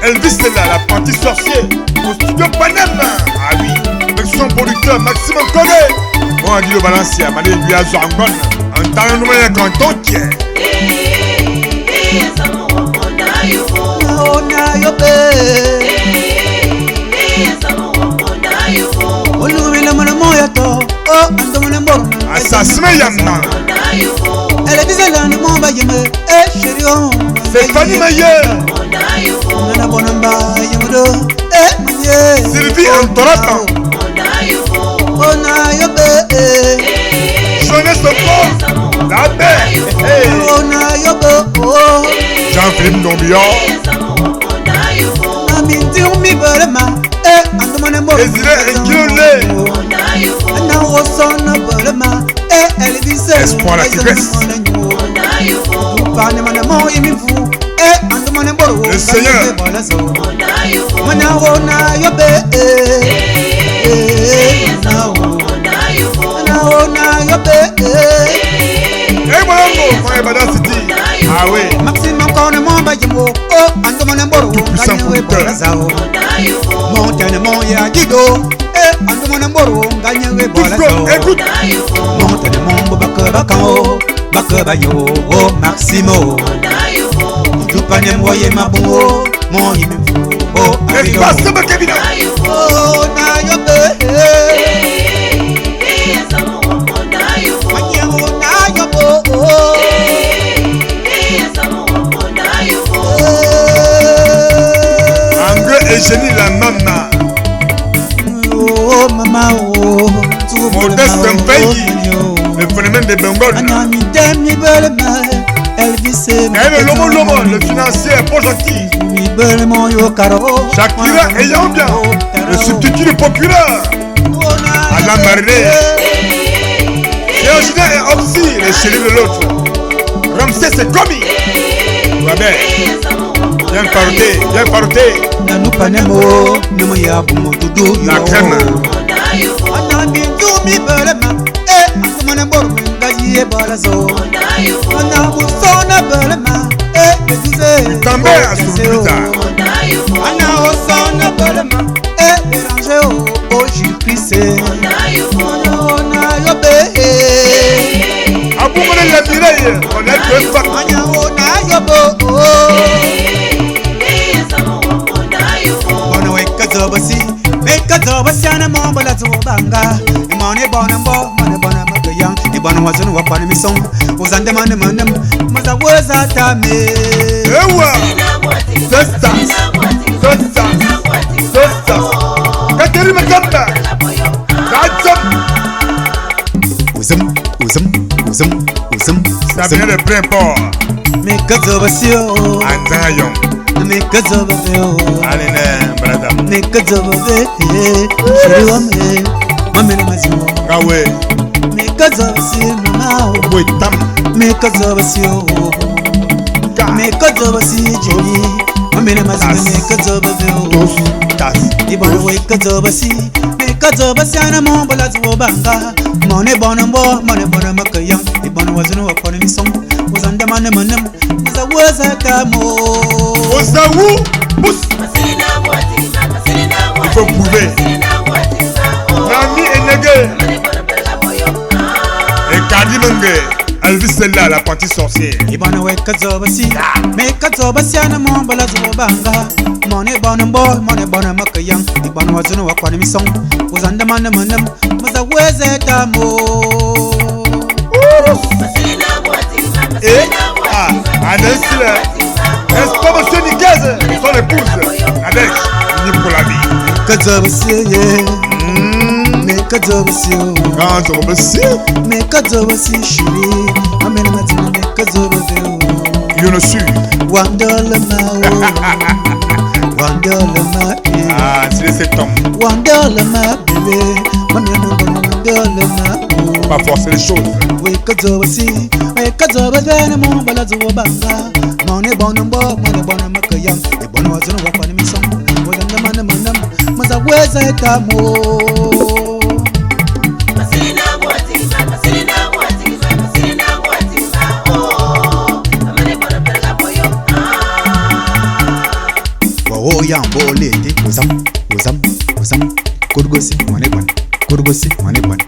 Elvis est là, l'apprenti sorcier, au studio Panama. Ah oui, avec son producteur Maxime Kogé. Bon, Guido Balancia, Mané lui a Zangon, un talent nommé canton qui est. Assassin Yamna. C'est Fanny Mayer. Sylvie Antoratan. Jeunesse de France. La paix. Jean-Philippe Dombion. Désiré Nguilolé. Espoir la tigresse. Le Seigneur. Ah oui. Maxime encore ne m'en va yemo. Oh, Andomane Mboro. Tout puissant producteur. Montagne mon ya Guido. Andomane Mboro. Gagne we bola. Écoute. Montagne mon bakao. Bakabayo. Oh, Maximo. Tout panem voye ma bon. Mon yimfu. Oh, Espace de Kevin. Oh, na yobe. Et Génie la maman. Oh maman oh. Modeste Mbaye. Le phénomène de Bengal. Et le lomo, le financier Pojaki. Shakira et Yambia. Le substitut du populaire. Alain Marley. Théogène et Opsi, les chéris de l'autre. Ramsès et Komi. Wabé. Bien parté, bien parté. La crème. També à Soulita. Aboumane la Mireille, on est deux fois. Basi ana mambo la zobanga imane bona mbo mane bona magayang ibana wazunu wapana misong uzande mane mane mazaweza tame ewa sesta kateri makamba kadzam uzum ça vient de plein port me kazo basio anzayon me kazo basio allez brother me kazo basio shiri wame mame na mazimo gawe me kazo basio mama boy tam me kazo basio me kazo basio jini mame na mazimo me kazo basio tas ibana we kazo basio me kazo basio na mambo la zobanga mone bona makayang ibana wazunu wapana misong uzande mane zaweza kamo ozawu bus il faut prouver Nami Enege et Kadi Menge Elvis est là l'apprenti sorcier ibana we kazobasi me kazobasi ana momba la zobanga mone bona makayang ibana wazunu wakwana misong uzanda mane mazaweza kamo Anasile est-ce pas monsieur Nikaze son épouse avec ni pour la vie kazobasi me kazobasi quand on me sait me kazobasi shiri amena matina me kazobasi you know su Wandalama ah c'est septembre Wandalama bébé Wandalama pas forcer les choses we kazobasi mon balazobanga mone bonombo mone makayam e bono wazunu wafani misong wazanda manam mazaweza tamo oh yambo lete uzam kurgosi mane ban